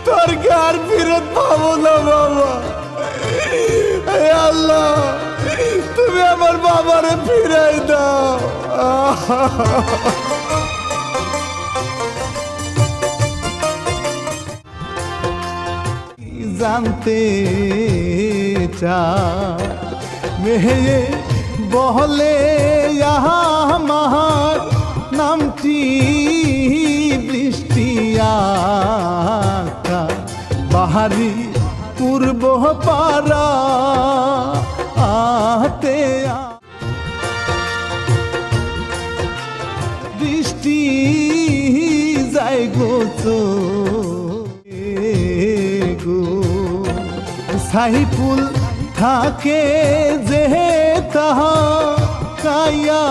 তোর আর ফিরত পাবো না বাবা। হে আল্লাহ, তুমি আমার বাবারে ফিরাই দাও। জানতে চায় মেয়ে বহলে আমার নামটি বৃষ্টি আকা বাহারি পূর্ব পারা আতে বৃষ্টি যায় গো সাইফুল থাকে যে তাহা কায়া